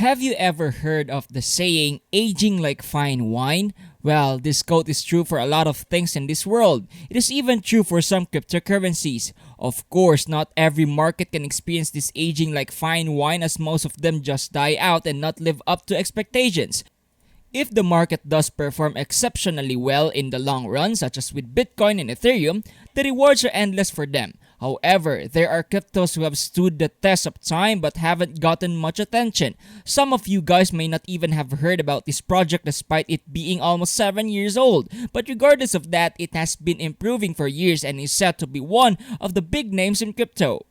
Have you ever heard of the saying, aging like fine wine? Well, this quote is true for a lot of things in this world. It is even true for some cryptocurrencies. Of course, not every market can experience this aging like fine wine, as most of them just die out and not live up to expectations. If the market does perform exceptionally well in the long run, such as with Bitcoin and Ethereum, the rewards are endless for them. However, there are cryptos who have stood the test of time but haven't gotten much attention. Some of you guys may not even have heard about this project despite it being almost 7 years old. But regardless of that, it has been improving for years and is set to be one of the big names in crypto.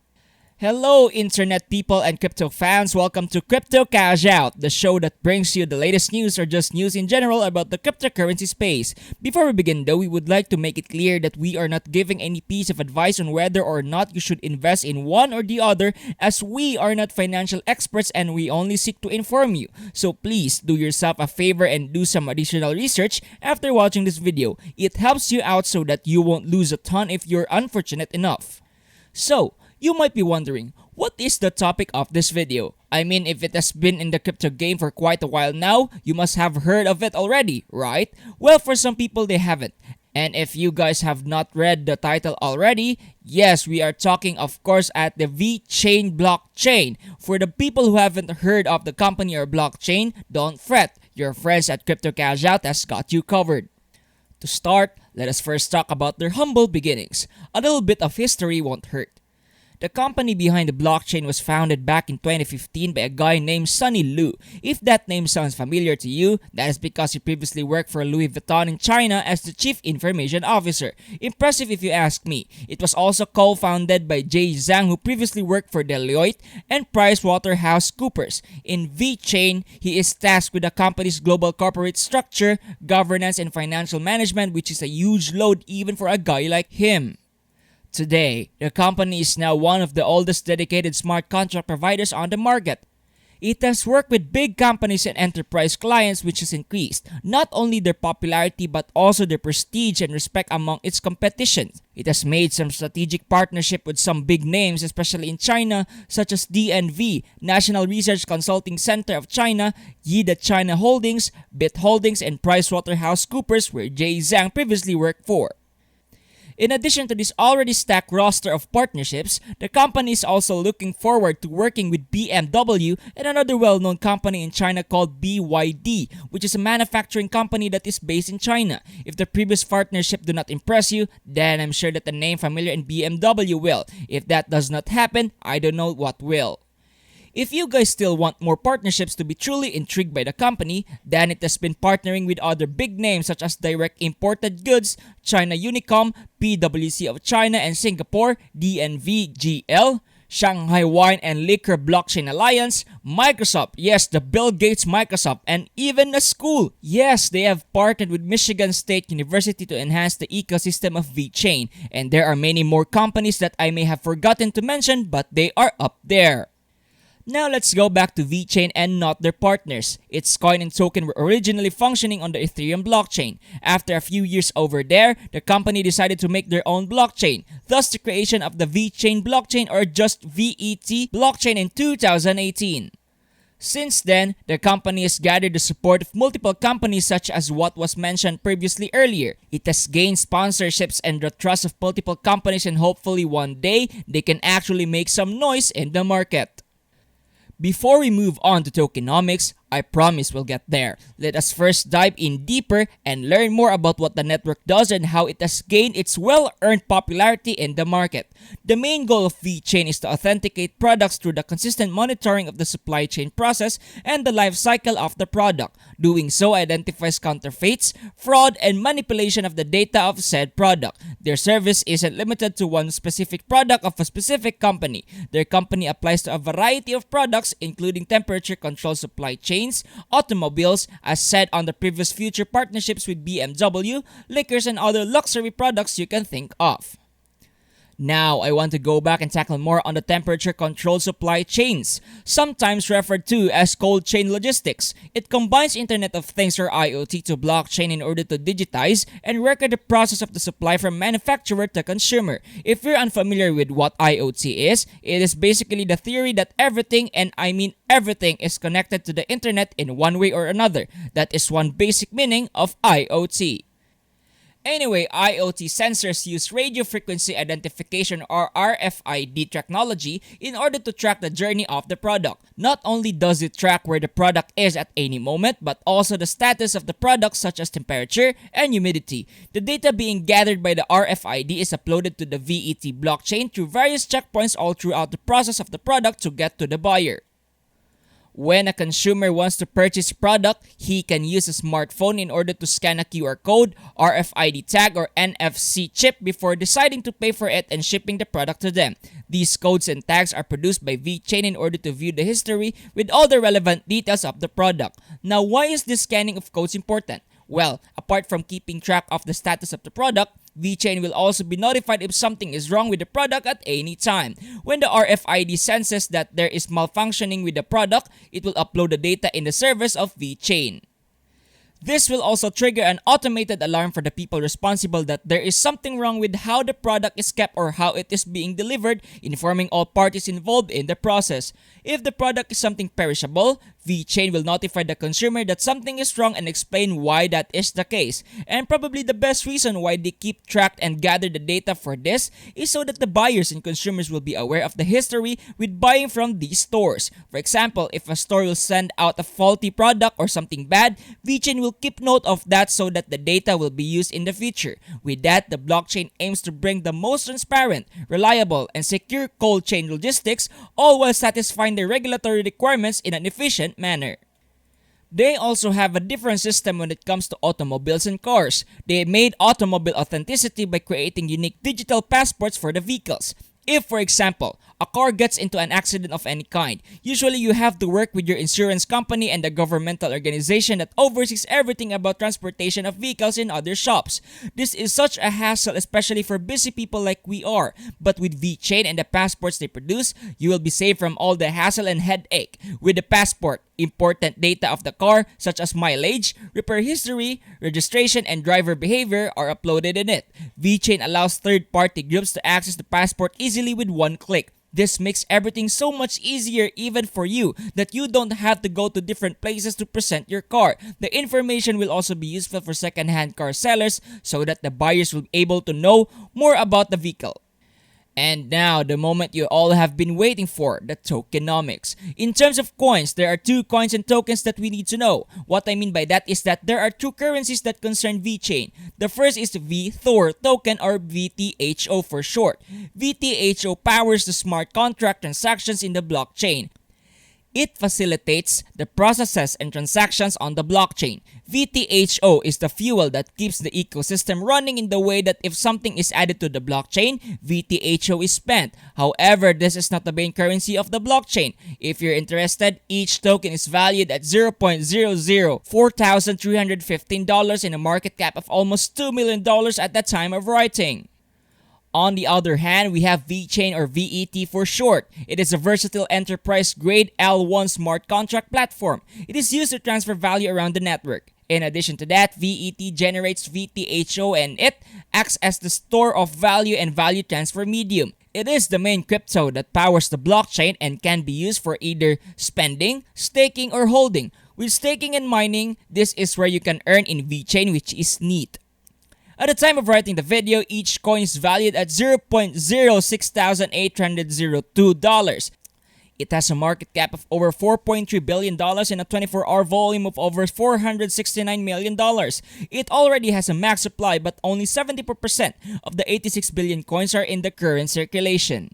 Hello internet people and crypto fans, welcome to Crypto Cash Out, the show that brings you the latest news or just news in general about the cryptocurrency space. Before we begin though, we would like to make it clear that we are not giving any piece of advice on whether or not you should invest in one or the other, as we are not financial experts and we only seek to inform you. So please do yourself a favor and do some additional research after watching this video. It helps you out so that you won't lose a ton if you're unfortunate enough. So, you might be wondering, what is the topic of this video? I mean, if it has been in the crypto game for quite a while now, you must have heard of it already, right? Well, for some people, they haven't. And if you guys have not read the title already, yes, we are talking, of course, at the VeChain blockchain. For the people who haven't heard of the company or blockchain, don't fret. Your friends at Crypto Cash Out has got you covered. To start, let us first talk about their humble beginnings. A little bit of history won't hurt. The company behind the blockchain was founded back in 2015 by a guy named Sunny Lu. If that name sounds familiar to you, that is because he previously worked for Louis Vuitton in China as the Chief Information Officer. Impressive if you ask me. It was also co-founded by Jay Zhang, who previously worked for Deloitte and PricewaterhouseCoopers. In VeChain, he is tasked with the company's global corporate structure, governance, and financial management, which is a huge load even for a guy like him. Today, the company is now one of the oldest dedicated smart contract providers on the market. It has worked with big companies and enterprise clients, which has increased not only their popularity but also their prestige and respect among its competition. It has made some strategic partnership with some big names, especially in China, such as DNV, National Research Consulting Center of China, Yida China Holdings, Bit Holdings, and PricewaterhouseCoopers, where Jay Zhang previously worked for. In addition to this already stacked roster of partnerships, the company is also looking forward to working with BMW and another well-known company in China called BYD, which is a manufacturing company that is based in China. If the previous partnership do not impress you, then I'm sure that the name familiar in BMW will. If that does not happen, I don't know what will. If you guys still want more partnerships to be truly intrigued by the company, then it has been partnering with other big names such as Direct Imported Goods, China Unicom, PwC of China and Singapore, DNVGL, Shanghai Wine and Liquor Blockchain Alliance, Microsoft, yes, the Bill Gates Microsoft, and even a school. Yes, they have partnered with Michigan State University to enhance the ecosystem of VeChain. And there are many more companies that I may have forgotten to mention, but they are up there. Now let's go back to VeChain and not their partners. Its coin and token were originally functioning on the Ethereum blockchain. After a few years over there, the company decided to make their own blockchain, thus the creation of the VeChain blockchain, or just VET blockchain, in 2018. Since then, the company has gathered the support of multiple companies such as what was mentioned previously earlier. It has gained sponsorships and the trust of multiple companies, and hopefully one day, they can actually make some noise in the market. Before we move on to tokenomics, I promise we'll get there. Let us first dive in deeper and learn more about what the network does and how it has gained its well-earned popularity in the market. The main goal of VeChain is to authenticate products through the consistent monitoring of the supply chain process and the life cycle of the product. Doing so identifies counterfeits, fraud, and manipulation of the data of said product. Their service isn't limited to one specific product of a specific company. Their company applies to a variety of products, including temperature-controlled supply chains, automobiles, as said on the previous future partnerships with BMW, liquors, and other luxury products you can think of. Now, I want to go back and tackle more on the temperature-controlled supply chains, sometimes referred to as cold chain logistics. It combines Internet of Things or IoT to blockchain in order to digitize and record the process of the supply from manufacturer to consumer. If you're unfamiliar with what IoT is, it is basically the theory that everything, and I mean everything, is connected to the Internet in one way or another. That is one basic meaning of IoT. Anyway, IoT sensors use radio frequency identification or RFID technology in order to track the journey of the product. Not only does it track where the product is at any moment, but also the status of the product such as temperature and humidity. The data being gathered by the RFID is uploaded to the VeT blockchain through various checkpoints all throughout the process of the product to get to the buyer. When a consumer wants to purchase a product, he can use a smartphone in order to scan a QR code, RFID tag, or NFC chip before deciding to pay for it and shipping the product to them. These codes and tags are produced by VeChain in order to view the history with all the relevant details of the product. Now, why is this scanning of codes important? Well, apart from keeping track of the status of the product, VeChain will also be notified if something is wrong with the product at any time. When the RFID senses that there is malfunctioning with the product, it will upload the data in the servers of VeChain. This will also trigger an automated alarm for the people responsible that there is something wrong with how the product is kept or how it is being delivered, informing all parties involved in the process. If the product is something perishable, VeChain will notify the consumer that something is wrong and explain why that is the case. And probably the best reason why they keep track and gather the data for this is so that the buyers and consumers will be aware of the history with buying from these stores. For example, if a store will send out a faulty product or something bad, VeChain will keep note of that so that the data will be used in the future. With that, the blockchain aims to bring the most transparent, reliable, and secure cold chain logistics, all while satisfying the regulatory requirements in an efficient manner. They also have a different system when it comes to automobiles and cars. They made automobile authenticity by creating unique digital passports for the vehicles. If, for example, a car gets into an accident of any kind, usually you have to work with your insurance company and the governmental organization that oversees everything about transportation of vehicles in other shops. This is such a hassle, especially for busy people like we are. But with VeChain and the passports they produce, you will be saved from all the hassle and headache. With the passport, important data of the car such as mileage, repair history, registration, and driver behavior are uploaded in it. VeChain allows third-party groups to access the passport easily with one click. This makes everything so much easier even for you that you don't have to go to different places to present your car. The information will also be useful for second-hand car sellers so that the buyers will be able to know more about the vehicle. And now, the moment you all have been waiting for, the tokenomics. In terms of coins, there are two coins and tokens that we need to know. What I mean by that is that there are two currencies that concern VeChain. The first is the VeThor token or VTHO for short. VTHO powers the smart contract transactions in the blockchain. It facilitates the processes and transactions on the blockchain. VTHO is the fuel that keeps the ecosystem running in the way that if something is added to the blockchain, VTHO is spent. However, this is not the main currency of the blockchain. If you're interested, each token is valued at $0.004,315 in a market cap of almost $2 million at the time of writing. On the other hand, we have VeChain or VET for short. It is a versatile enterprise-grade L1 smart contract platform. It is used to transfer value around the network. In addition to that, VET generates VTHO and it acts as the store of value and value transfer medium. It is the main crypto that powers the blockchain and can be used for either spending, staking, or holding. With staking and mining, this is where you can earn in VeChain, which is neat. At the time of writing the video, each coin is valued at $0.06802. It has a market cap of over $4.3 billion and a 24-hour volume of over $469 million. It already has a max supply, but only 74% of the 86 billion coins are in the current circulation.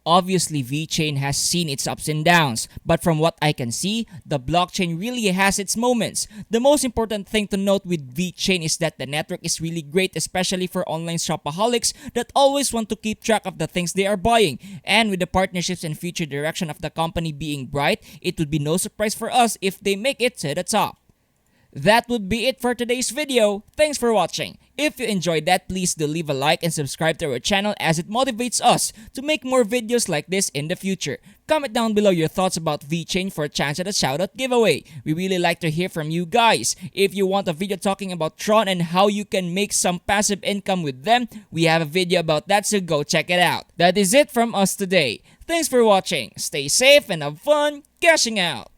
Obviously, VeChain has seen its ups and downs, but from what I can see, the blockchain really has its moments. The most important thing to note with VeChain is that the network is really great, especially for online shopaholics that always want to keep track of the things they are buying. And with the partnerships and future direction of the company being bright, it would be no surprise for us if they make it to the top. That would be it for today's video. Thanks for watching. If you enjoyed that, please do leave a like and subscribe to our channel as it motivates us to make more videos like this in the future. Comment down below your thoughts about VeChain for a chance at a shoutout giveaway. We really like to hear from you guys. If you want a video talking about Tron and how you can make some passive income with them, we have a video about that, so go check it out. That is it from us today. Thanks for watching. Stay safe and have fun cashing out.